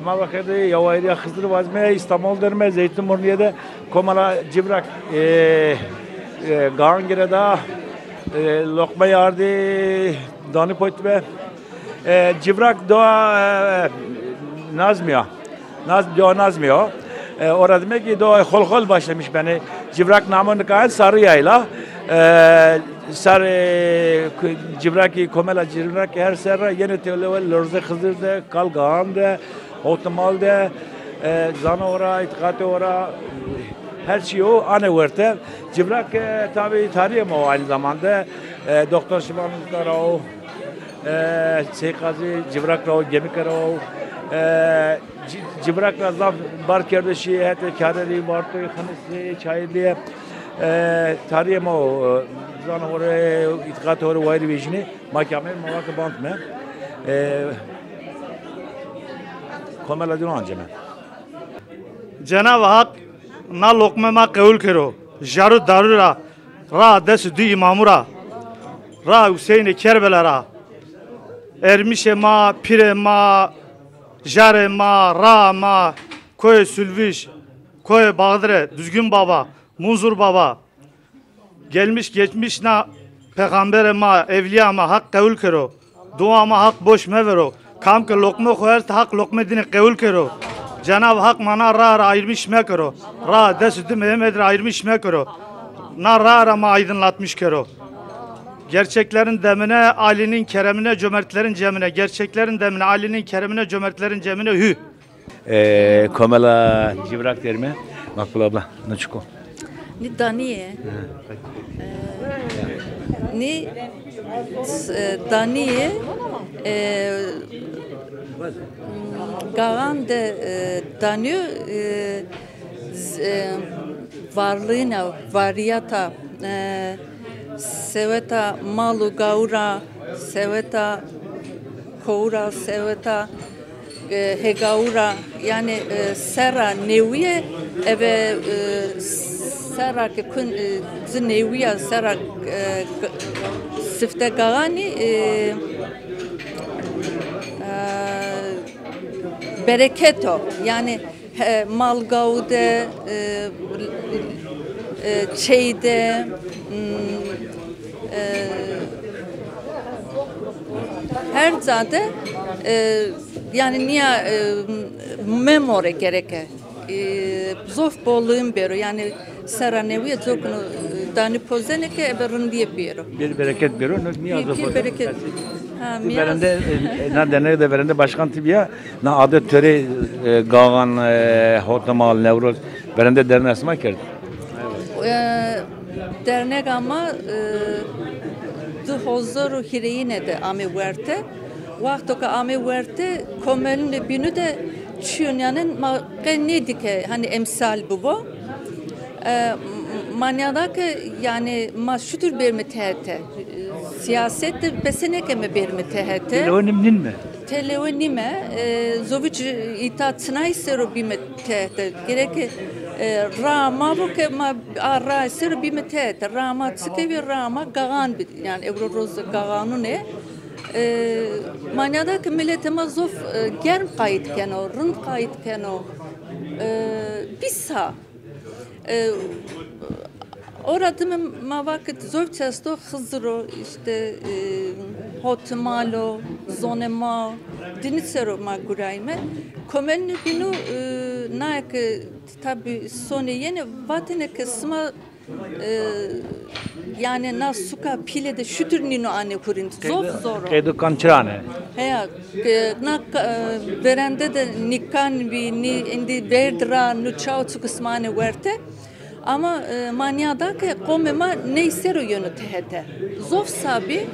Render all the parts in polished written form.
ما وقتی یواری خضر وزمه استعمال درمه زیتون‌مرغیده کاملا جبرک گانگره دا لقمه یاردی دانی پویت به جبرک دو نازمیا نازمیا orada demek ki doğu kol başlamış beni civrak namını kayan sarı yayla sarı civraki komela civraki her serra yeni teolevel lorze kızırdı kalgağandı otomaldı zana ora itikati ora her şey o ana verte civrak tabi tarihi ama aynı zamanda doktor Şimanlı Karao Seykazi civrak rao gemi karao جبرک رازم بار کرده شیه هت کاری وارتوی خنسی چایلیه تاریخ ما زانواره اتقاط هور وایری بیشنی محکمه مواد باند می کاملا دون آنجام جناب حق نا لقمه ما قبول کرو جارو دارو را دست دی امامورا را حسین کربلا را ermiş ma pire ma jare ma ra ma koy sülviş koy bağdire düzgün baba munzur baba gelmiş geçmiş na peygamber ma evliya ma hak kabul kero dua ma hak boş me vero kam ke lokma koyar hak lokma dine kabul kero Cenab-ı Hak mana ra ayırmış me kero ra desüdü Mehmet ayırmış me kero na ra ma aydınlatmış kero gerçeklerin demine, Ali'nin keremine, cömertlerin cemine. Gerçeklerin demine, Ali'nin keremine, cömertlerin cemine hü. Komela civrak derime. Makbul abla, ne çıkıyor? Ni daniye. Ni daniye. Garan de danıyor varlığına, variyata. Seveta malu gaura, seveta koura, seveta hegaura yani sera neviye eve sera ki kun neviye sera sifte gani bereketo yani mal gaude şeyde her zade yani niye memore gereke zof bolluğun bero yani seraneviye zokunu dani pozene ke eberun diye bero bir bereket bero niye zof bir bereket verende na deney de verende başkan tibiya na adet töre gagan hotamal nevroz verende dernesma kerdi dernek ama Hozoru hireyine de ame verte. Vakto ka ame verte komelin binu de çünyanın ma genedike hani emsal bu. Manyada ki yani ma şutur bir metehete. Siyasette beseneke mi bir metehete. Telefonim mi? Telefonim mi? Zovic itaatına isteru bir metehete. Gerek Rama bu ke ma ara ser bir metehete. Rama tsekevi Rama gagan yani Evroz gaganu ne? Manyada ki milletime zof germ kayıt keno, rund kayıt keno. Bisa. Orada ma vakit zor çesto hızro işte hotmalo zonema dinisero ma gurayme komen binu naik tabi sone yeni vatene kısma yani na suka pile de şutur nino ane kurin zor kedu kançrane ya na verende de nikan bi ni indi verdra nu çao kısmane verte ama manyada ki komema neysero yönü tehete zof sabi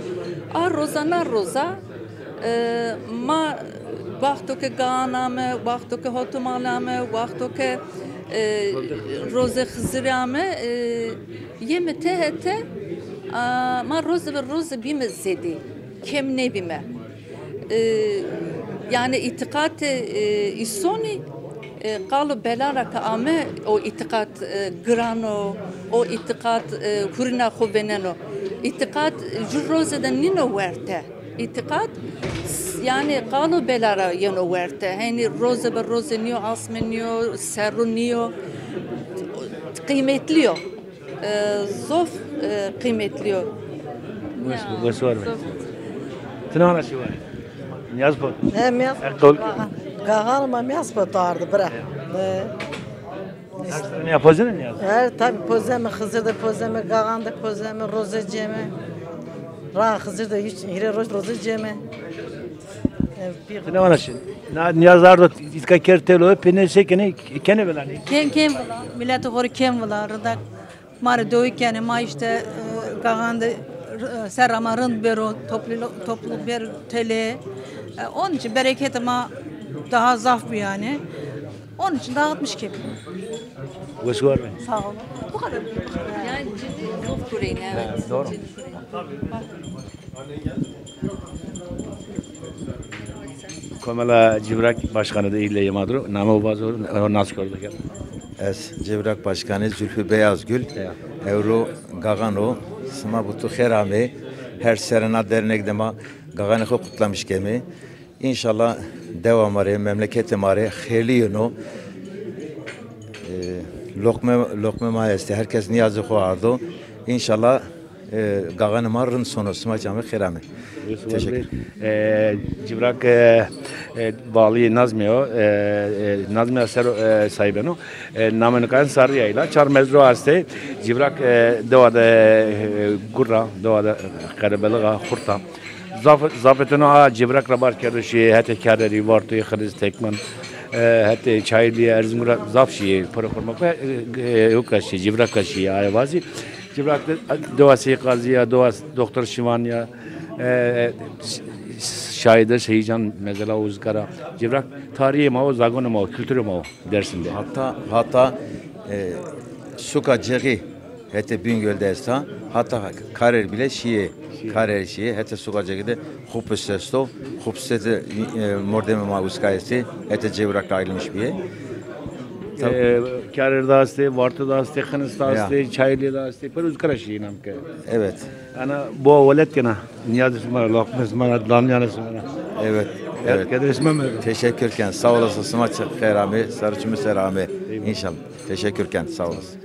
a roza ma vakto ke ganame vakto ke hotumalame vakto ke roze khzirame yeme tehete ma roze bime zedi kem ne bime yani itikat isoni قالوا بلارك أمه أو اعتقاد غرانو أو اعتقاد كورنا خوبنانو اعتقاد جروزة نينو ورته اعتقاد يعني قالوا بلارا ينورته يعني روز بالروز نيو عاصم نيو سر نيو قيمة ليو زوف قيمة ليو وسوار تنانا شوي نياز بود مياس أقول قاغال ما مياس بطارد برا نيا فوزن نياز tabi pozeme xızır da pozeme qağan da pozeme roza ceme ra xızır da hiç hire roza ceme تنانا شن نياز دارد إذا كرتلو بنيسه كني بلاني Kem valla, millet doğru kem valla, rıdak mari doyuk yani ma işte kağandı serramarın bero topluluk bir tele. Onun için bereket ama daha zaf bir yani. Onun için dağıtmış gibi. وسوار Sağ olun. Bu kadar. يعني جدي زوف كورين evet. doğru. Komela Cibrak Başkanı da ile Yamadro. Namı bazı nasıl gördük ya? Ez Cevrak Başkanı Zülfü Beyazgül, Evro Gagano, Sıma Butu Kherami, her serena dernek dema Gagan'ı kutlamış gemi. İnşallah devam araya, memleketim araya, xeliyonu, lokme mayeste, herkes niyazı koyardı. İnşallah Gagan'ı marın sonu, Sıma Cami Kherami. Teşekkür. Cibrak bağlı Nazmiyo, Nazmiyo ser sahibeno, namını kan Sarıya'yla, çar mezro aste, Cibrak doğada gurra, doğada karabelığa kurta. Zafetino ha Cibrak rabar kerişi, hete kerleri vartı, xiriz tekman, hete çaylı Erzurum'a zafşi, para kurmak ve yok kaşı, Cibrak kaşı ayvazı. Cibrak doğası Kaziya, doğası Doktor Şivanya, şahidir Şeycan mesela Uzgara Cibrak tarihi mi o zagon mu o kültürü mü o dersinde Hatta suka ceri hete Bingöl'de esta hatta karer bile şiye karer şiye hete suka ceri de hupsesto hupsete mordeme ma uskayesti hete Cibrak'ta ayrılmış bir Karer dağıstı, Vartı dağıstı, Kınıs dağıstı, Çaylı dağıstı, per Uzgara şiye namke. Evet. Ana bu velet kena niyaz ismara lokma ismara damyan ismara. Evet. Evet. Kadir ismem mi? Teşekkürken sağ olasın Sıma Kherami, Sarıçımı Serami. İnşallah. Teşekkürken sağ olasın.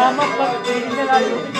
damat bak elinden ayrıldı.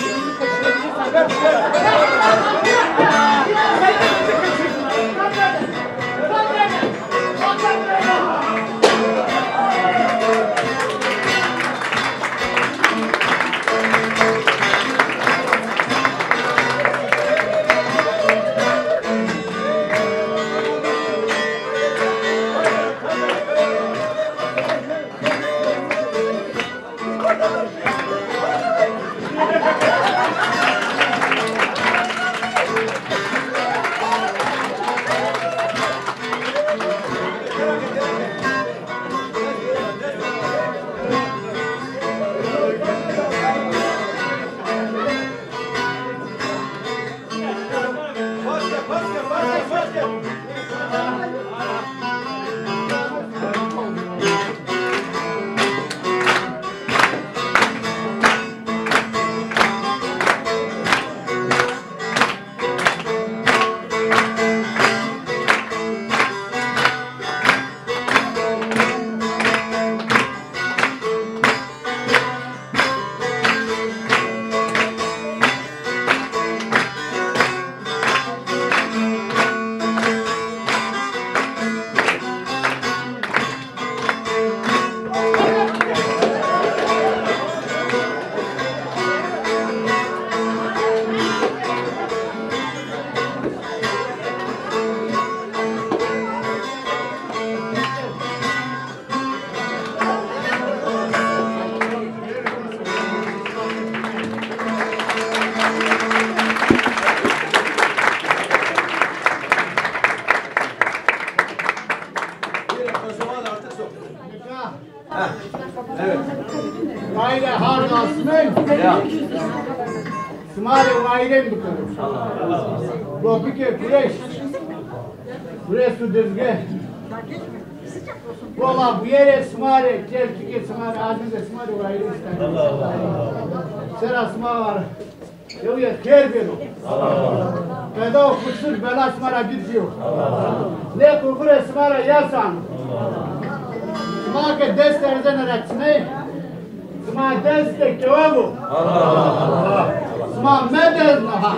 Aile harlasının. Smare aile mi bakalım? Lopike kureş. Kureş su düzge. Kola bu yere smare, keltike smare, azize smare aile ister. Sera smare var. Yavya ker beno. Peda o kusur bela smara gidiyor. Ne kukure smare yasan. Smake dest erzen araçne. Sma deste kevago. Sma medez naha.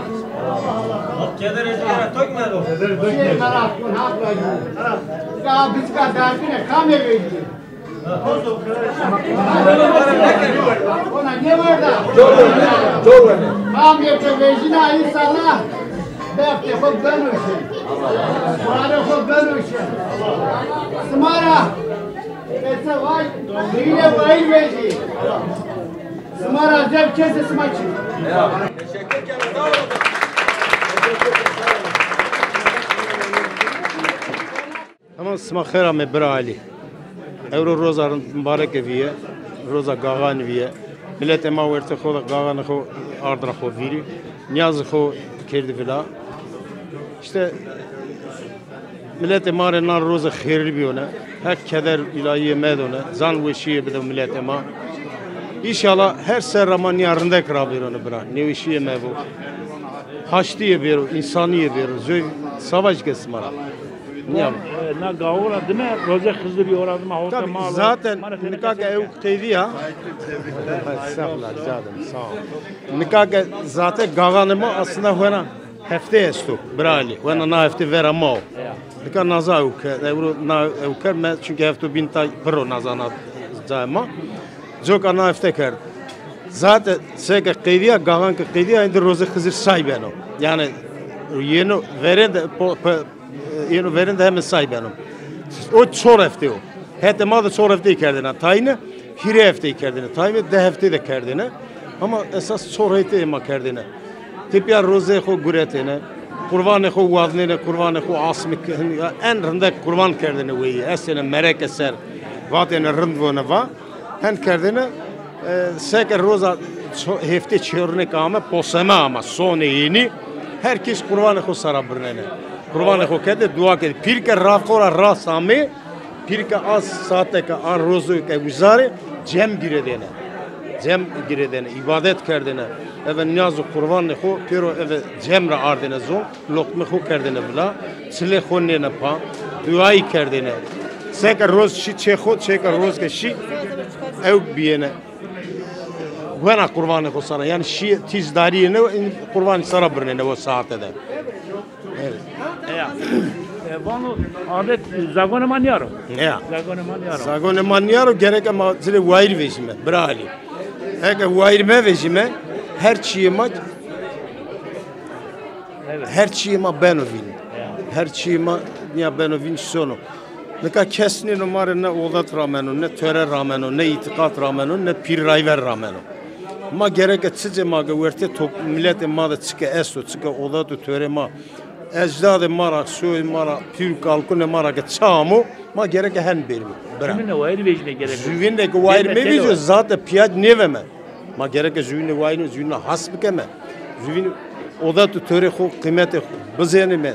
Keder ezgara tokmadı. Şey taraf kun hak raju. Ka biska darkine kame veji. Ona ne var da? Doğru. Kam yapı vejina insana. Defte çok benuşu. Smara çok benuşu. Smara. Esa vay. Yine vay veji. Smara zep kese smaçı. Teşekkür ederim. Sağ olun. Ama sma khera me brali. Euro roza mübarek eviye, roza gagan eviye. Millet ema verte xoda gagan xo ardra xo viri. Niyaz xo kerdi vila. İşte millet ema na roza khairli biyona. Hak keder ilahiye medona. Zan veşiye bide millet ema. İnşallah her serraman yarında krabironu bra. Nevişiye mevu. Haştiye biro, insaniye biro. Zöy savaş kesmara. Niyam. Na gavura değil mi? Roze kızı bir oradım. Tabii zaten nikah ev teydi ya. Estağfurullah canım sağ ol. Nikah zaten gaganımı aslında hena hefte estu brali. Hena na hefte vera mo. Nikah naza evro na evker me çünkü hefte binta pro nazana zayma. Çok ana hefte kerd. Zaten seke kıydiya gagan ki kıydiya indi roze kızı saybeno. Yani yeni veren de yeni veren de hemen saybeno. O çor hefte o. Hete madı çor hefte kerdine tayını, hire hefte kerdine tayını, de hefte de kerdine. Ama esas çor hefte ema kerdine. Tipya roze xo guretine, kurban xo vaznine, kurban xo asmik en rende kurban kerdine veyi. Esene merek eser, vatene rend vone va. Hen kerdine seker roza hefte çörne kame posema ama sone yeni. Herkes kurban xo sarabırnene. Kurban xo kede dua kede. Pirke rafkora rasame, pirke az saate ka an rozu ke guzare cem giredene. Cem giredene, ibadet kerdene. Eve niyazı kurban xo pero eve cemre ardene zon, lokme xo kerdene bila, çile xo ne pa, duayı kerdene. Seker roz şi çexo, seker roz ke şi ev biyene. Wena kurbanı kusana. Yani şi tizdari ne kurbanı sara birine ne o saatte de. Evet. Vanu adet zagone manyaro. Ya. Zagone manyaro. Zagone manyaro gerek ama zile vayir vejime. Brali. Ege vayirme vejime her çiğima her çiğima benovin. Her çiğima niye benovin sonu. Ne kadar kesni numara ne odat ramenu, ne töre ramenu, ne itikat ramenu, ne pirrayver ramenu. Ma gerek etçice ma göverte top millet ma da çıka esto, çıka odatı töre ma. Ecdadı mara, soy mara, pir kalkune mara ge çamu, ma gerek hen benim. Kiminle vayir vejine gerek. Züvinde ge vayir me vejine zaten piyaj neveme. Ma gerek züvinde vayir züvinde hasbikeme. Züvinde odatı töre xo kıymeti bizenime.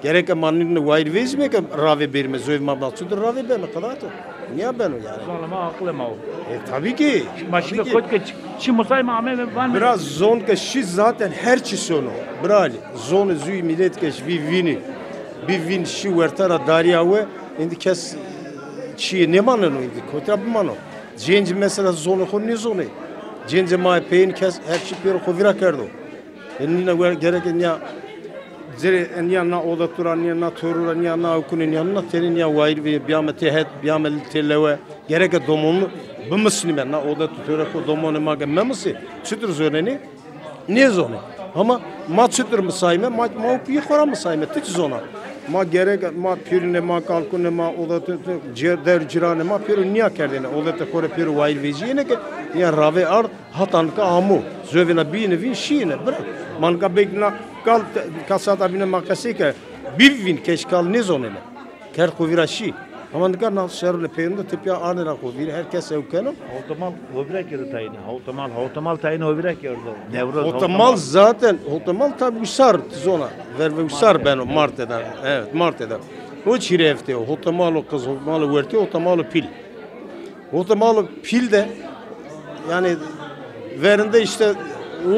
Gerek manın vayir vejime ke rave berme zöv mabda çudur rave berme kadar. Niye ben o yani? Sonra aklı mı o? Tabii ki. Maşine koç ke çi musay mı ame var mı? Biraz zon ke şi zaten her çi sonu. Brali. Zon züy millet ke bir vini. Bir vin şi vertara darya ve indi kes çi ne manın o indi. Kotra bir mano. Cenci mesela zonu ko ne zonu? Cenci ma peyn kes her çi pero ko vira kerdo. Enine gerek ya zere niya na oda turan niya na torura niya na okunin niya na terin niya vayir ve biyamete het biyamel televe gerek domonu bu muslime na oda tutura ko domonu ma ge memsi çıtır zoneni ne zonu ama ma çıtır mı sayme ma pi khora mı sayme tık zona ma gerek ma pirine ma kalkune ma oda der cirane ma piru niya kerdene oda te kore piru vayir vejine ke ya rave ar hatan ka amu zövena bine vin şine bırak man ka bekna kal kasata bine makasi ke bir vin keşkal ne zonene ker kuviraşi ama ne kadar şerle peyinde tipya anera kuvir herkes evkeno Otomal hovira kere tayini. Otomal tayini hovira kerdo. Nevroz. otomal zaten otomal tabi usar zona ver usar ben Mart'da evet Mart'da o çirefte otomal o kız otomal verti otomal pil otomal pil de yani verinde işte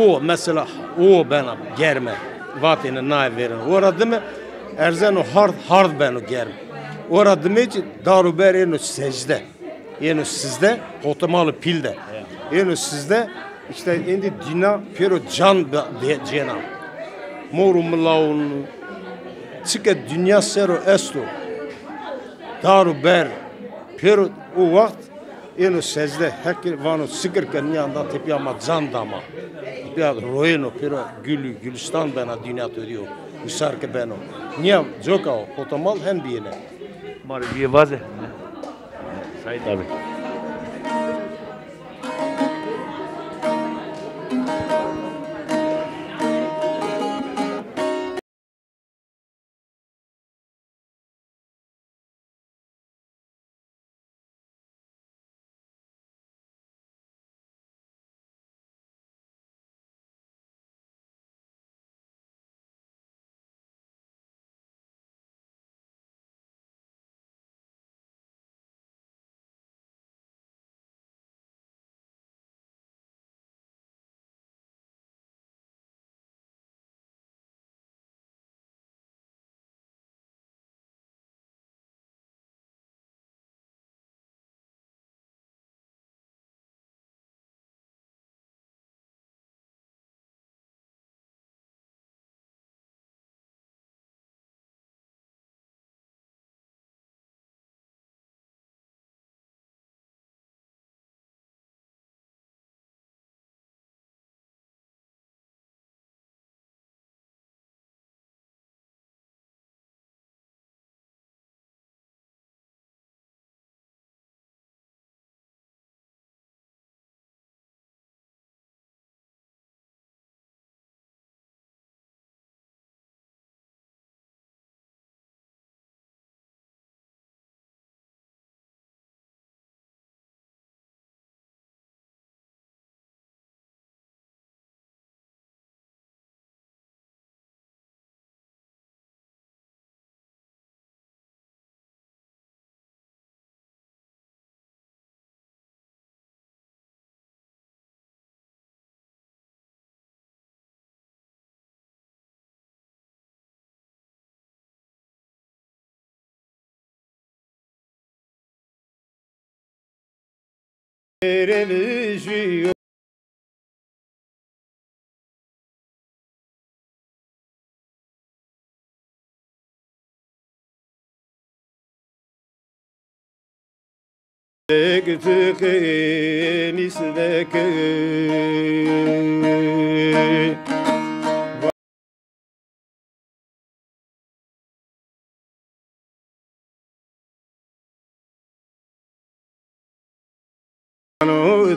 o mesela o bana germe vatine nay verin orada mı erzen o hard ben o germe orada mı daru bereno secde yani sizde otomalı pilde yani sizde işte indi dina pero can cena morum laun çıka dünya sero esto daru ber pero o vakt yani secde hekir vano sıkır kenyanda tepiyama can dama tepiyama royeno pero gülistan bana dünya diyor usar ke beno niye joka otomal hem biyene Mari bir vaze. Sait abi.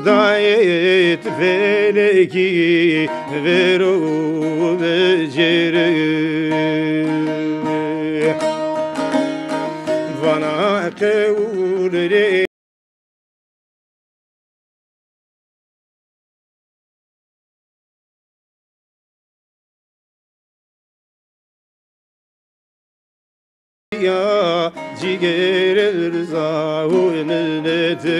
Dayet feleki veru becere Vana kevulere Ya ciger rızahu milleti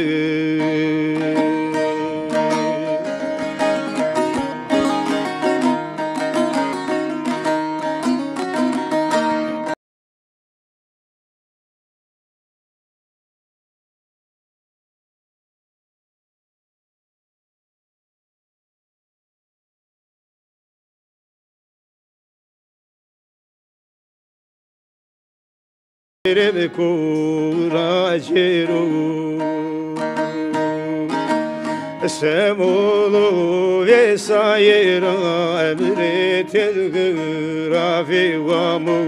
Rebe kuracero Semolo vesayera emretel grafi vamu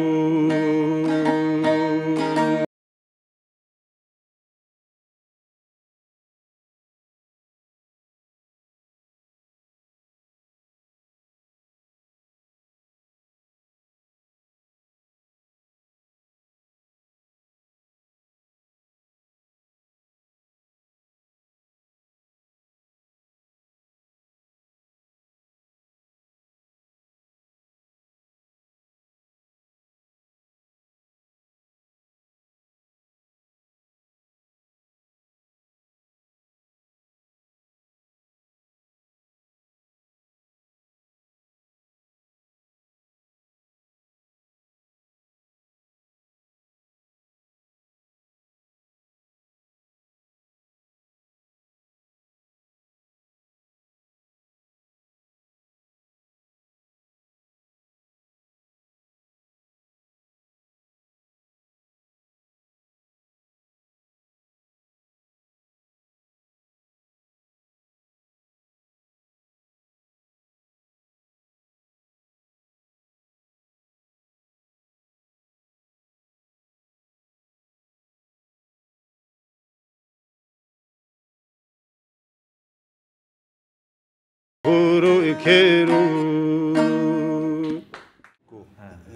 Kuru keru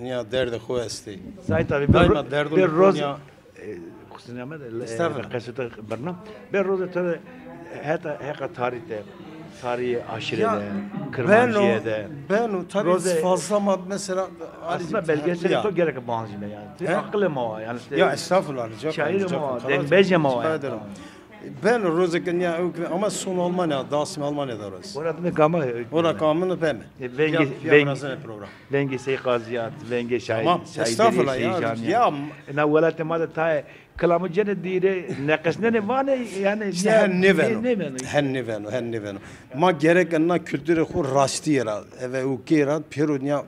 Niya derde xo esti Sait abi Daima derdun bir roz ya خصوصا ما Estağfurullah. قصة برنامج بالروز ترى هذا tarihte tarihi aşirede, kırmancıyede. Ben o tabii Roze- fazla mesela Aslında belgesel Ya. çok gerek bağımsız yani. He? Akıllı mı o yani? Ya estağfurullah. rica Şair ederim, mi rica o? ederim. Dengbece mi o? Rica ederim. Ben Rozekin ya ama son Almanya, Dasim Almanya'da orası. Orada mı gama? Orada kanunu ben mi? Program. Vengi seykaziyat, vengi şair. Tamam, estağfurullah ya. Ya نولت ما تاي كلام جن ديره نقصنا ne yani işte hennivenu. Ma gerek na kültüre khu rasti yara ve ukira perunya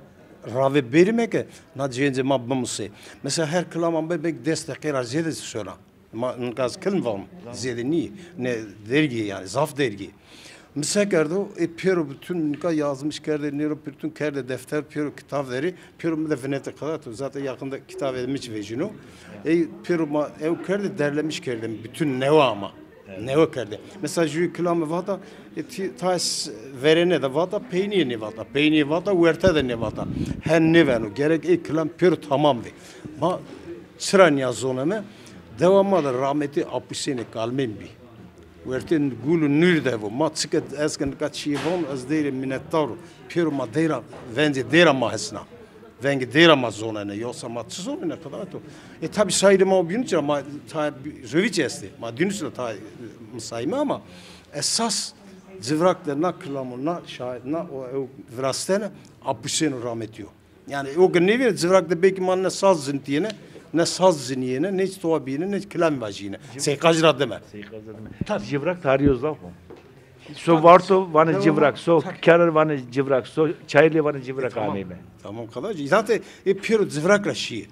rave berime ke na cenze mabmusi. Mesela her kılamam bebek destekler ziyade sonra. Ma nkaz kelm var ziyade ni ne dergi yani zaf dergi. Mesela kardo Peru bütün nika yazmış kerde nero bütün kerde defter Peru kitapları Peru müdefenete kadar zaten yakında kitap edilmiş vecino. Peru ma kerde derlemiş kerde bütün neva ama. Neva kerde. Mesela ju kılamı vada tas verene de vada peynir ne vada. Peynir vada uerta de ne vada. Hen ne venu gerek kılam Peru tamamdı. Ma sıran yazoneme devamlı da rahmeti apusene kalmem bi. Uertin gulu nürde bu. Ma çıket esken kaçıyvon az değil minnettar. Peru ma dera vende dera ma hesna. Venge dera ma zonene yoksa ma çizomine kadar to. Tabi saydım o bilince ama ta zöviç esti. Ma dünüsle ta sayma ama esas civrakta na kılamına şahidna o virastene apusene rahmetiyor. Yani o gün ne ver civrakta belki manne saz zintiyene ne saz ziniyene, ne stoabine, ne klam vajine. Seykajra deme. Civrak tarihi uzak mı? So varto vana civrak, so karar vana civrak, so çaylı vana civrak amime. Tamam kadar. Zaten piro zivrakla şiir.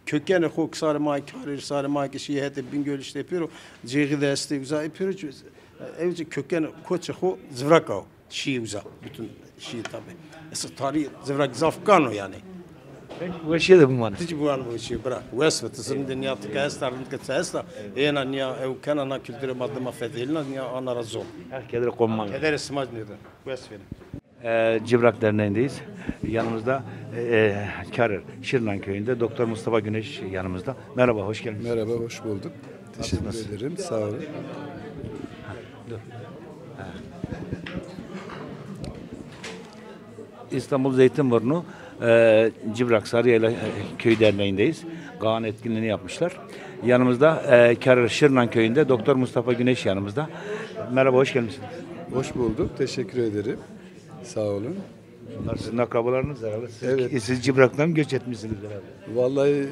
Kökeni xo sarı may karir sarı may ki şiir hete Bingöl işte piro ciri deste güzel piro evce kökeni koça xo zivrak o şiir güzel bütün şiir tabi. Esas tarih zivrak zafkano yani. Bu şey de bu mana. Tici bu an bu şiir bırak. West tısın dünya tıkayız tarihini kıtsayız da ena niya ev kanana kültürü madde mafedelina niya ana razon. Herkese konman. Keder esmaj nedir? West verin. Civrak Derneği'ndeyiz. Yanımızda Karar Şırnan Köyü'nde Doktor Mustafa Güneş yanımızda. Merhaba, hoş geldiniz. Merhaba, hoş bulduk. Teşekkür ederim, sağ olun. İstanbul Zeytinburnu Civrak Sarıyayla Köy Derneği'ndeyiz. Kaan etkinliğini yapmışlar. Yanımızda Karar Şırnan Köyü'nde Doktor Mustafa Güneş yanımızda. Merhaba, hoş geldiniz. Hoş bulduk, teşekkür ederim. Sağ olun. Bunlar sizin akrabalarınız herhalde. Evet. Siz Civrak'tan göç etmişsiniz herhalde. Vallahi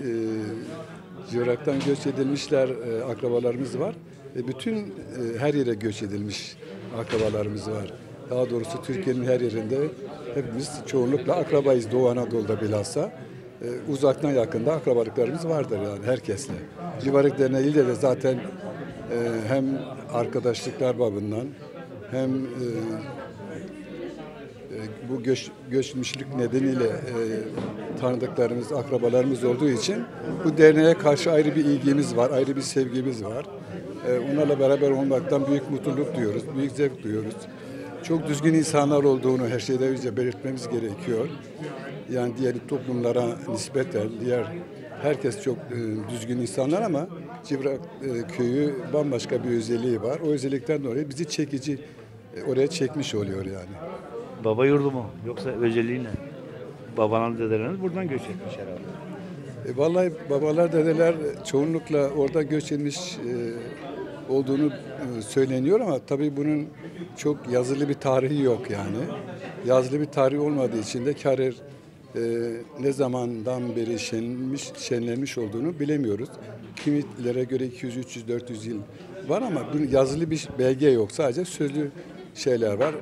Civrak'tan göç edilmişler akrabalarımız var. Bütün her yere göç edilmiş akrabalarımız var. Daha doğrusu Türkiye'nin her yerinde hepimiz çoğunlukla akrabayız Doğu Anadolu'da bilhassa. Uzaktan yakında akrabalıklarımız vardır yani herkesle. Civrak Derneği'yle de zaten hem arkadaşlıklar babından hem bu göçmüşlük nedeniyle tanıdıklarımız, akrabalarımız olduğu için bu derneğe karşı ayrı bir ilgimiz var, ayrı bir sevgimiz var. Onlarla beraber olmaktan büyük mutluluk duyuyoruz, büyük zevk duyuyoruz. Çok düzgün insanlar olduğunu her şeyden önce belirtmemiz gerekiyor. Yani diğer toplumlara nispeten diğer herkes çok düzgün insanlar ama Civrak köyü bambaşka bir özelliği var. O özellikten dolayı bizi çekici oraya çekmiş oluyor yani. Baba yurdu mu? Yoksa özelliği ne? Babanın dedeleriniz buradan göç etmiş herhalde. Vallahi babalar dedeler çoğunlukla orada göç etmiş olduğunu söyleniyor ama tabii bunun çok yazılı bir tarihi yok yani. Yazılı bir tarihi olmadığı için de Karar ne zamandan beri şenlenmiş olduğunu bilemiyoruz. Kimilere göre 200, 300, 400 yıl var ama bunun yazılı bir belge yok. Sadece sözlü şeyler var.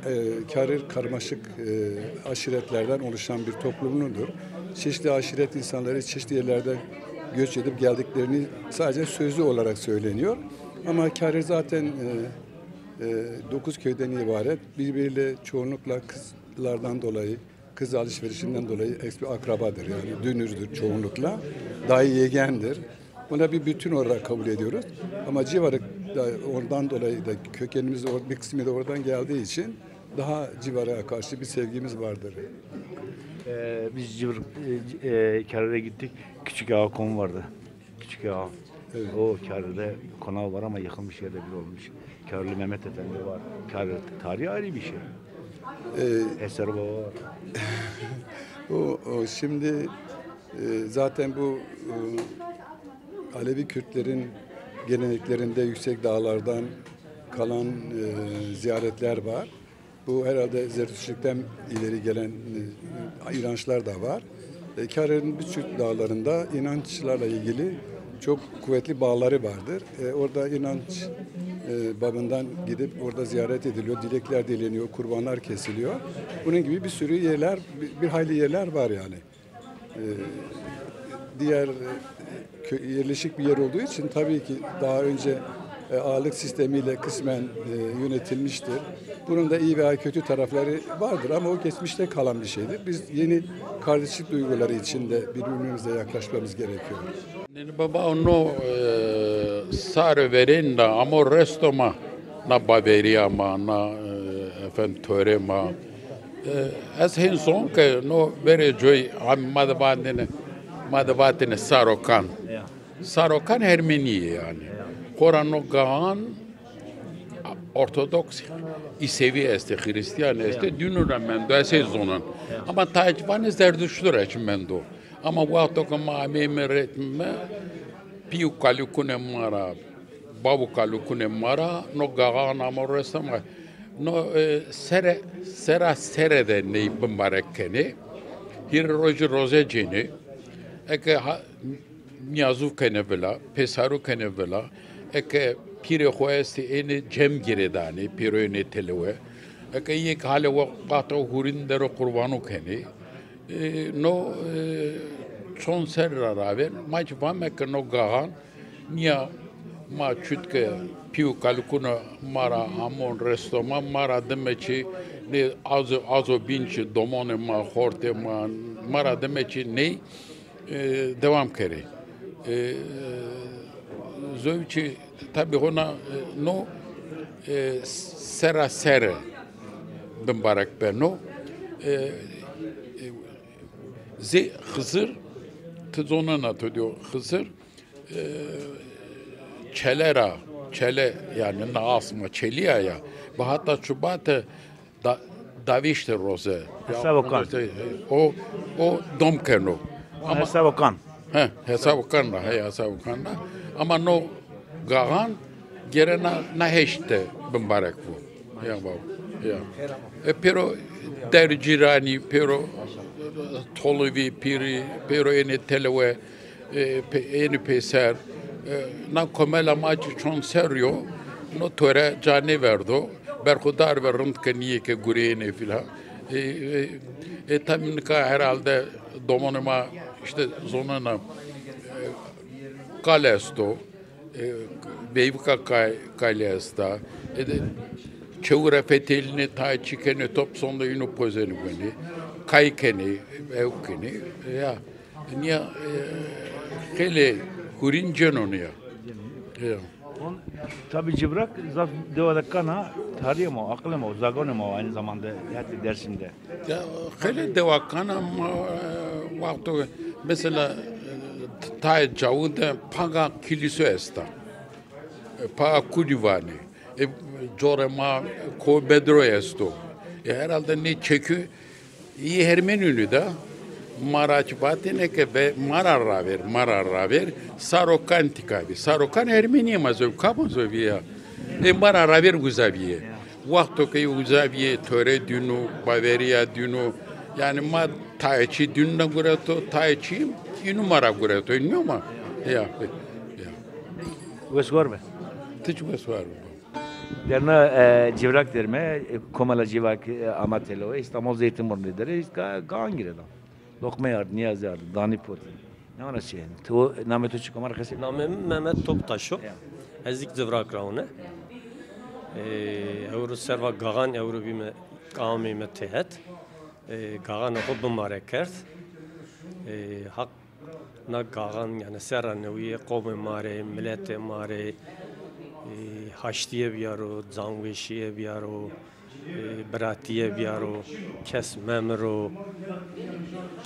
Karar karmaşık aşiretlerden oluşan bir toplumdur. Çeşitli aşiret insanları çeşitli yerlerden göç edip geldiklerini sadece sözlü olarak söyleniyor. Ama Karar zaten 9 köyden ibaret. Birbiriyle çoğunlukla kızlardan dolayı, kız alışverişinden dolayı bir akrabadır yani. Dünürdür çoğunlukla. Dayı yegendir. Buna bir bütün olarak kabul ediyoruz. Ama Civrak ondan dolayı da kökenimiz bir kısmı da oradan geldiği için daha Civrak'a karşı bir sevgimiz vardır. Biz Karar'a gittik. Küçük Ağa konu vardı. Küçük Ağa. Evet. O Karar'da konağı var ama yıkılmış yerde bir olmuş. Kararlı Mehmet Efendi var. Karar tarihi ayrı bir şey. Eser Baba var. o şimdi zaten bu Alevi Kürtlerin geleneklerinde yüksek dağlardan kalan ziyaretler var. Bu herhalde Zerdüştlük'ten ileri gelen inançlar da var. Karar'ın birçok dağlarında inançlarla ilgili çok kuvvetli bağları vardır. Orada inanç babından gidip orada ziyaret ediliyor, dilekler dileniyor, kurbanlar kesiliyor. Bunun gibi bir sürü yerler, bir hayli yerler var yani. Diğer yerleşik bir yer olduğu için tabii ki daha önce ağalık sistemiyle kısmen yönetilmiştir. Bunun da iyi veya kötü tarafları vardır ama o geçmişte kalan bir şeydir. Biz yeni kardeşlik duyguları içinde birbirimize yaklaşmamız gerekiyor. Baba onu sarı verin da ama resto ma na Bavaria ma na efendim töre ma az hin son ke no vere joy am madbatine Sarokan. Sarokan Ermeniye yani. Korano Gaan Ortodoks İsevi este Hristiyan este dünüren mendo sezonan. Ama tacvan Zerdüştlür için mendo. Ama bu atokama amemeretme piu kalukune mara babu kalukune mara no Gaan amorestama no sere de ne bimbarekene hir roji rozecini eke نیازو کنه بلا پسرو کنه بلا اگه پیر خواستی این جم گردانی پیروی تلوه اگه یک حال وقت هورین در قربانو کنه نو چون سر راوی ماچ وام که نو گاهان نیا ما چوتکه پیو کالکونا مارا همون رستوران مارا دمچی ne azo binç domone ma horte ma mara demeçi ne devam kere. Zövçi tabi ona no sera sere bimbarak be no ze Hızır tzonana diyor Hızır çelera çele yani naasma çeliya ya ve hatta çubate Davişte roze. Hesavokan. O domkerno. Hesavokan. Hesavokan da, hesavokan da. Ama no gahan gerena na heşte bimbarek bu. Ya bab. Ya. Pero dercirani, pero toluvi piri, pero eni telewe, eni peser. Na komela maçı çon serio. No töre cani verdo. Berkudar ve rıntke ki gureyne filan. Tabii herhalde domanıma işte zonuna kalesto, beyvika kalesta, çevre fetelini ta çikeni top sonda yunu pozeni beni, kaykeni, evkeni, ya niye hele hurin canonu ya. Tabii cibrak zaf devadakana tarihim o, aklım o, zagonum o aynı zamanda yani dersinde. Ya hele devakana vakti mesela tay cavuda paga kilise esta. Paga kulivani. Corema ko bedro esto. Herhalde ne çekü iyi hermenülü de Maraç batine ke be marar ver sarokan tikabi sarokan Ermeniye mazov kabozov ya marar ver guzaviye vakto ke guzaviye töre dünü Bavaria dünü yani ma tayçi dünna gureto tayçi numara gureto noma ya Vesgorbe Tıç vesgorbe derna civrak derme komala civak amatelo İstanbul Zeytinburnu deri gan giredan Lokma yardı, niyaz yardı, danipot. Ne var şey? Tu nametu çıkamar kesi. Namem Mehmet Toptaşo. Ezik zıvrak raune. Euro serva gagan euro bime kavmi metehet. Gagan hub marekert. Hak na gagan yani serra neviye kavmi mare, millete mare, haştiye biyaro, zangveşiye biyaro. براتیه بیارو کس ممرو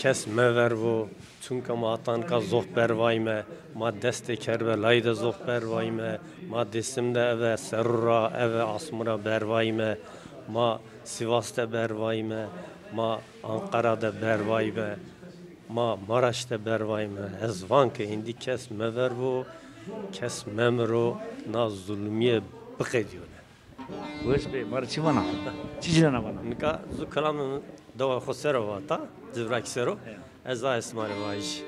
کس مورو چون که ما اتان کا زوف بروایمه ما دست کربلای ده زوف بروایمه ما دستم ده اوه سرورا اوه اسمورا بروایمه ما سیواس ده بروایمه ما انقره ده بروایمه ما مراش ده bərvayimə əzvan ki indi kəs məvərvo, kəs məmro, naz zulmiyə bıq ediyorlar. Vespe, marçivana, çicilana bana. Nika zu kalamın dava xosero vata, zivrak sero, eza esmare vaiş.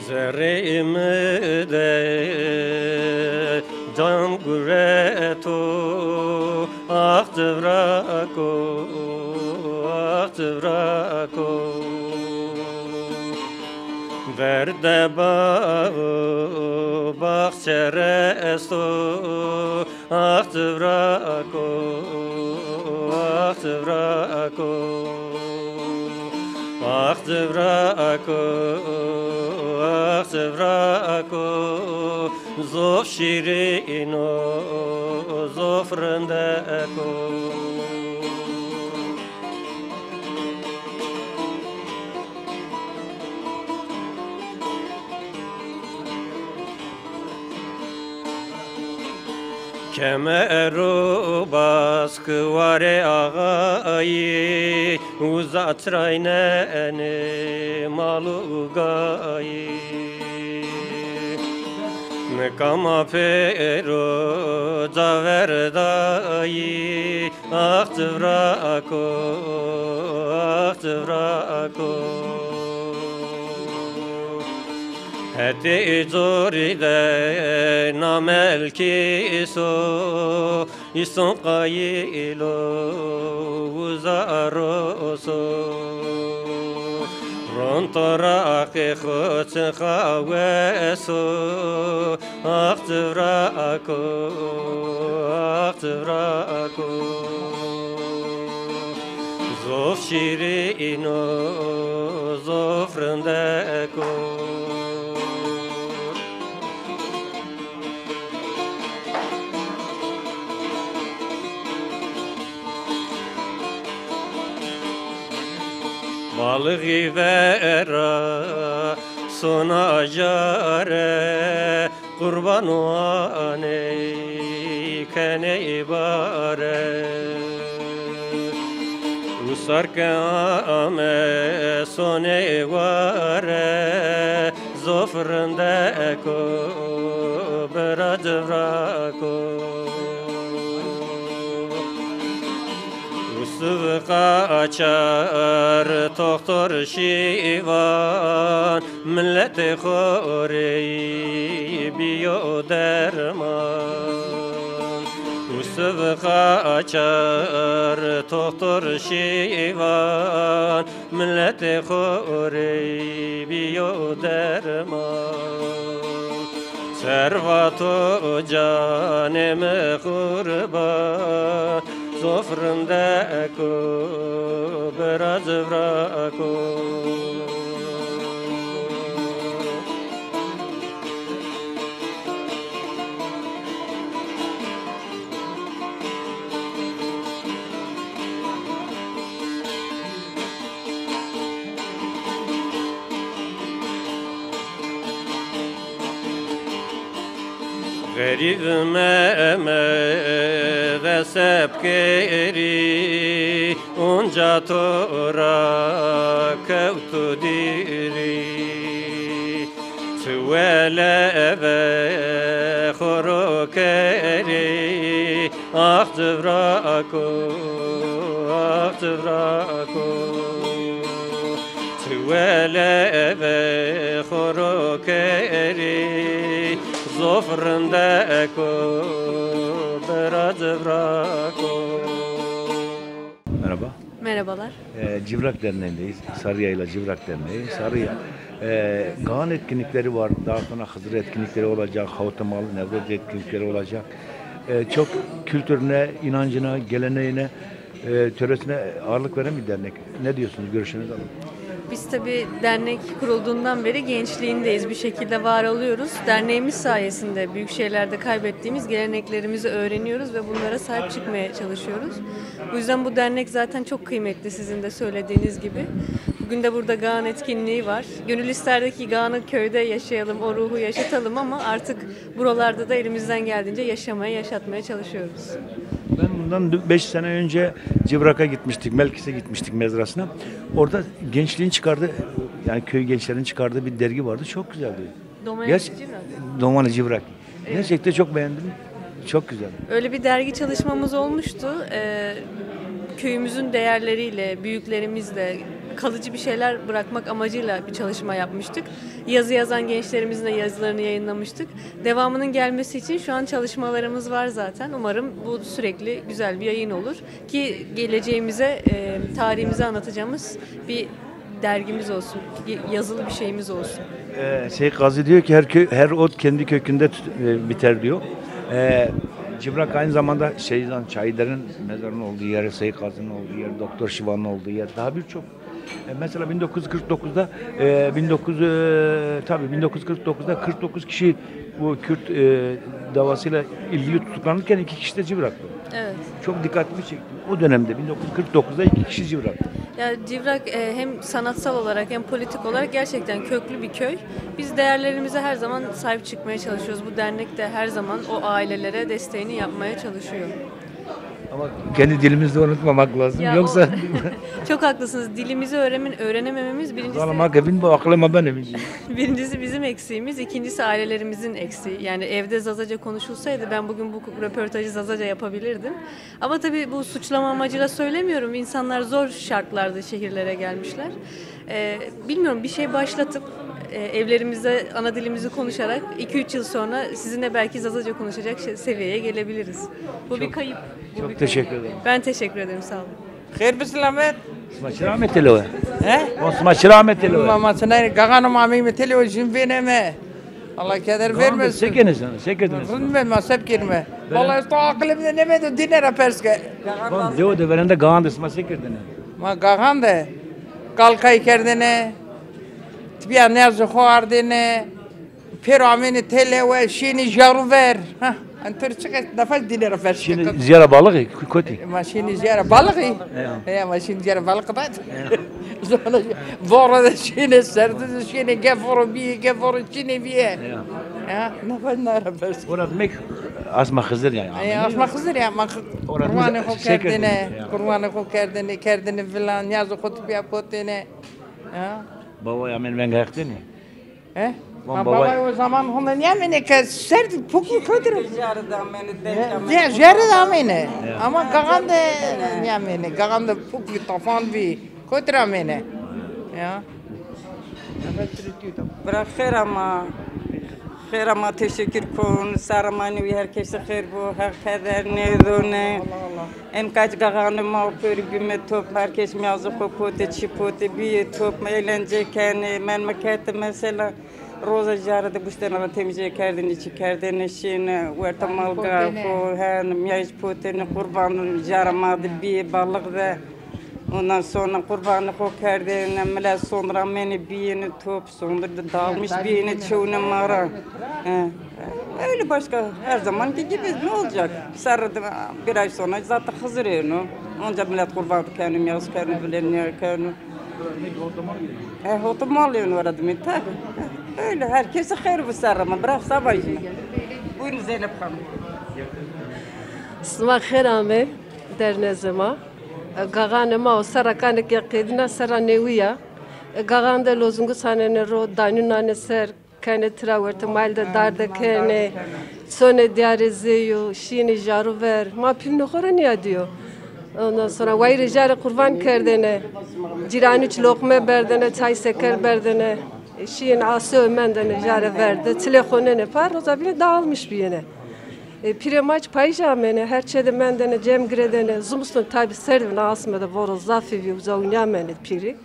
Zerre'imde can gureto ah tıvrako verde bağı bahçeresto ah tıvrako zof şirino zof rındeko Kemeru baskı vare ağayı uzat rayneni malu gayi Nekama pero zaverdayı ah tıvrako ah tıvrako Heti zoride namel kiso ison qayilo uzaroso Rontoraki khutz khaweso Akhtrako Akhtrako Zof shirino zofrendeko Balığı vera sona jare kurban oane kene ibare Usarke ame sone vare zofrendeko beradrako Sıvıqa açar doktor şivan milleti xoreyi biyo derman Sıvıqa açar doktor şivan milleti xoreyi biyo derman Servato caneme kurban Zofrendeko biraz vrako Garibime ve sepkeri onca tora kevtu diri Tüvele ve horokeri ah tıvrako ah tıvrako Tüvele ve horokeri Zofrendeko biraz vrako Merhaba. Merhabalar. Civrak Derneği'ndeyiz. Sarıyayla Civrak Derneği. Sarıya. Kaan etkinlikleri var. Daha sonra Hızır etkinlikleri olacak. Havtamalı, Nevroz etkinlikleri olacak. Çok kültürüne, inancına, geleneğine, töresine ağırlık veren bir dernek. Ne diyorsunuz? Görüşünüzü alalım. Biz tabii dernek kurulduğundan beri gençliğindeyiz. Bir şekilde var oluyoruz. Derneğimiz sayesinde büyük şehirlerde kaybettiğimiz geleneklerimizi öğreniyoruz ve bunlara sahip çıkmaya çalışıyoruz. Bu yüzden bu dernek zaten çok kıymetli sizin de söylediğiniz gibi. Bugün de burada Gaan etkinliği var. Gönül isterdi ki Gaan'ı köyde yaşayalım, o ruhu yaşatalım ama artık buralarda da elimizden geldiğince yaşamaya, yaşatmaya çalışıyoruz. Ben bundan 5 sene önce Civrak'a gitmiştik, Melkis'e gitmiştik mezrasına. Orada gençliğin çıkardığı, yani köy gençlerinin çıkardığı bir dergi vardı. Çok güzeldi. Domane Civrak. Evet. Gerçekten çok beğendim. Çok güzel. Öyle bir dergi çalışmamız olmuştu. Köyümüzün değerleriyle, büyüklerimizle kalıcı bir şeyler bırakmak amacıyla bir çalışma yapmıştık. Yazı yazan gençlerimizin de yazılarını yayınlamıştık. Devamının gelmesi için şu an çalışmalarımız var zaten. Umarım bu sürekli güzel bir yayın olur ki geleceğimize, tarihimizi anlatacağımız bir dergimiz olsun, yazılı bir şeyimiz olsun. Şeyh Gazi diyor ki her ot kendi kökünde biter diyor. Civrak aynı zamanda Çayder'in mezarının olduğu yer, Seyyid Gazi'nin olduğu yer, Doktor Şivan'ın olduğu yer, daha birçok. Mesela 1949'da 1949'da 49 kişi bu Kürt davasıyla ilgili tutuklanırken 2 kişi de Civrak'tı. Evet. Çok dikkatimi çekti. O dönemde 1949'da 2 kişi Civrak'tı. Yani Civrak hem sanatsal olarak hem politik olarak gerçekten köklü bir köy. Biz değerlerimize her zaman sahip çıkmaya çalışıyoruz. Bu dernek de her zaman o ailelere desteğini yapmaya çalışıyor. Ama kendi dilimizde unutmamak lazım. Ya Yoksa Çok haklısınız. Dilimizi öğrenemememiz birincisi, zalama evin bu aklıma benim. birincisi bizim eksiğimiz, ikincisi ailelerimizin eksiği. Yani evde Zazaca konuşulsaydı ben bugün bu röportajı Zazaca yapabilirdim. Ama tabii bu suçlama amacıyla söylemiyorum. İnsanlar zor şartlarda şehirlere gelmişler. Bilmiyorum, bir şey başlatıp evlerimizde ana dilimizi konuşarak 2-3 yıl sonra sizinle belki Zazaca konuşacak seviyeye gelebiliriz. Bu bir kayıp. Çok teşekkür ederim. Ben teşekkür ederim, sağ olun. خير بسلامات Smaç rahmet eyle. ها Smaç rahmet eyle. ما سناي قاغانو ما مي متلي وجين فينا ما الله كدر فيرمس Sekeniz, sekeniz. رن ما سب كلمه والله استعقل من نمد دينار بيرسك Diyor da verende Gağan isma sekirdin. ما قاغان ده قال كاي كردنه تبيا نرز خواردنه بيرو عمين تلي وشيني جاروفر ها انت ترشك نفس دينار بيرسك Şimdi ziyara balığı kötü. ماشيني زيارة بلغي هي ماشيني زيارة بلغ بعد فورا شيني سرد شيني قفر بيه قفر شيني بيه يا نفذنا بس Orada demek asma Hızır yani. يا اسمع خزر يا ما قرباني خو كردنه قرباني خو كردنه كردنه فلان يازو خد بيا بوتنه ها Baba ya ben gayettin. ها ما بابا o zaman هم يمني كسرد بوكي كدر يا جارد امينه اما قاعد يمني قاعد بوكي طفان بي كدر امينه يا Bırak خير ama teşekkür kon saramani ve herkese hayır bu hakeder ne done em kaç gaganı ma görgüme top herkes mi yazı kopote çipote bir top eğlence kene men makete mesela roza jarada bustana temizce kerdin içi kerdin işin verta malga ko hen miyaj potene kurban jaramadı bir balık da ondan sonra kurbanı kokerdine mele sonra beni biyini top sonra da dalmış biyini çoğuna mara. Öyle başka her zamanki gibi ne olacak? Sarıdı bir ay sonra zaten hazır yani. Onca millet kurban kendim yaz kendim bilen kendim. Otomal yani var adım tabi. Öyle herkese hayır bu sarıma bırak sabahını. Buyurun Zeynep Hanım. Sıma hayır ame dernezema. Gağan ma o sarakan ki qedna saranewiya gağan da lozungu sanene ro danunane ser kane trawert malde darde kane sone diarezeyo şini jaruver ma pil nokhora niya diyor. Ondan sonra vay rical kurban kerdene ciranüç lokme berdene çay seker berdene şiin ası mendene jare verdi telefonu ne par o zaman dağılmış bir yene. Piremaç payjamene her şeyde mendene cem gredene zumustun tabi serdivne asmada voro zafi vi uzaunya mene piri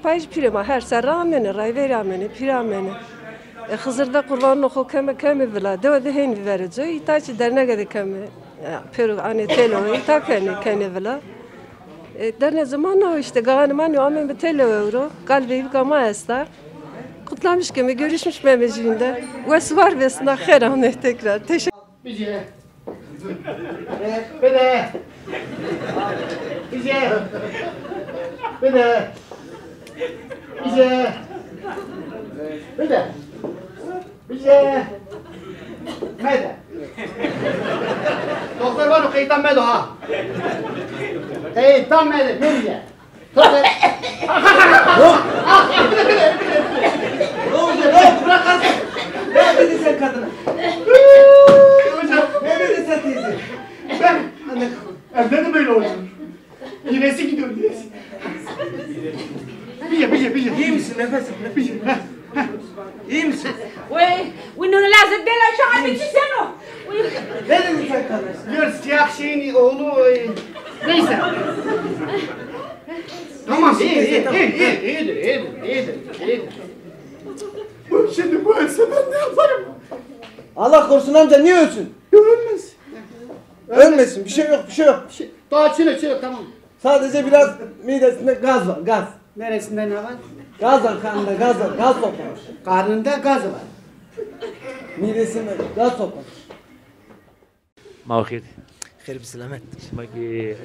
payj pirema her serramene rayveramene piramene Hızırda kurban oku keme vila deva de hen verece itaçi derne de keme pero ane telo ita kene vila derne zamanla işte gağanıman yo amen betelo euro kalbi kama esta kutlamış keme görüşmüş memecinde ve var vesna herane tekrar teşekkür Bize. Bede. Bize. Bede. Bize. Bede. Bize. Mede. Doktor var o kayıttan mede ha. Kayıttan mede. Ne bize? Doktor. Bırak kalsın. Ne dedi sen kadına? Ne dedi sen teyze? Ben evde de böyle oluyor. Yinesi gidiyor yinesi. Biye. İyi misin nefesim? Biye. İyi misin? وإنه لازم بلا شعب تسنو. Ne dedin sen kadın? Diyor siyah şeyin oğlu neyse. Tamam iyidir. Şimdi bu ölse ben ne yaparım? Allah korusun amca niye ölsün? Ölmez. Ölmesin bir şey yok. Daha çile tamam. Sadece biraz midesinde gaz var gaz. Neresinde ne var? Gaz var kanında gaz toplamış. Karnında gaz var. Midesinde gaz toplamış. Mavkit. Hayır selamet. Smaki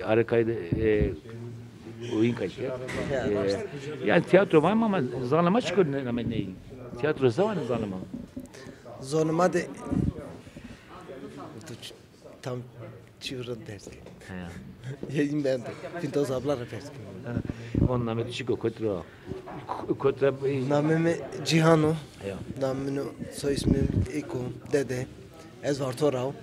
arkaydı oyun kaçıyor. Yani tiyatro var ama zanlama çıkıyor ne neyin? Tiyatro zamanı zanlama. Zonuma de tam çığırın dersi. Yayın ben de. Fintoz abla referski. On namet çiko kotra. Kotra Nameme Cihano. Nameno soy ismim Eko dede. Ez Vartorao.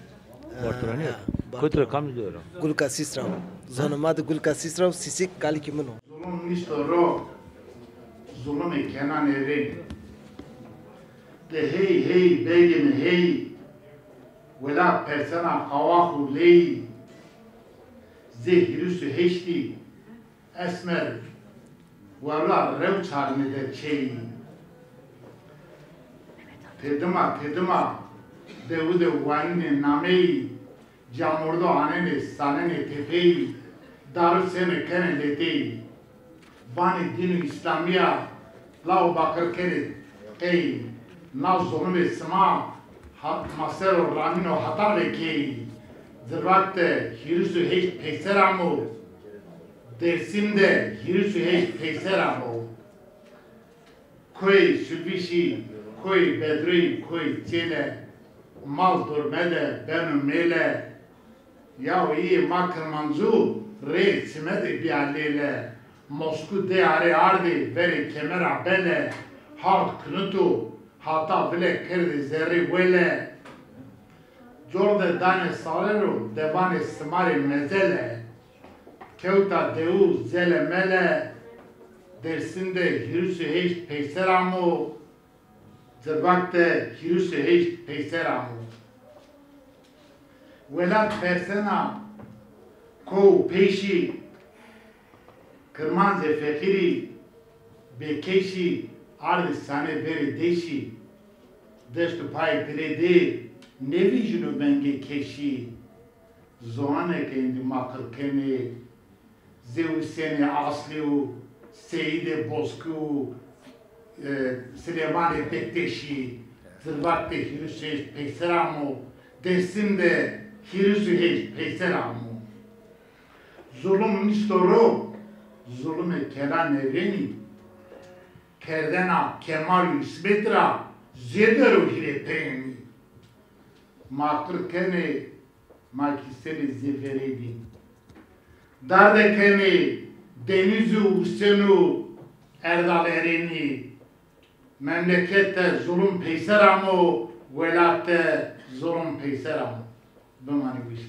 Vartorao ne? Kotra kam diyor. Gulka Sistrao. Zanamad Gulka Sistrao Sisik Kalikimino. Zulüm nistoro. Zulüm Kenan Evren. De hey begim hey. Vela persona kavahu ley. Zehirüsü heşti. Esmer. Valla rev çarmide çey. Tedima. Devude vanine nameyi. Camurdo anene sanene tepeyi. Darı sene kene leteyi. Vani dinu İslamiya. Lau bakır kene. Ey. Naz zonume sma. Masero ramino hatar vekeyi. Zırvatte hirüsü heş pekseramu. Dersimde hirüsü heş pekseramu. Koy sülbişi, koy bedri, koy çele. Mal durmede benim mele. Ya iyi makır manzu, re simede bialele. Mosku de are ardi, veri kemera bele. Hart knutu, hata bile kırdı zerri vele. Jorde dane salero, devane smari mezele. Keuta deu zele mele. Dersinde hirüsü heş peyseramu. Zırvakte hirüsü heş peyseramu. Velat persena ko peşi. Kırmanze fekiri. Bekeşi. Ardı sane beri deşi. Deştu pay kredi. Nevi junu benge keşi. Zoane kendi makır kene. Zeusene asliu. Seyide Bozku. Süleyman Bekteşi. Zırvatte hirüsü heş peyseramu. Dersimde hirüsü heş peyseramu. Zulüm nistoro. Zulüme kelan evreni. Kerdena kemal yüsbetra. Zederu hirepeni. Makır kene. Makiseli zeferedi. Darde kene. Denizü Hüsenu. Erdal Ereni. Memlekette zulüm peyseramu. Velatte zulüm peyseramu. Bu mani bir şey.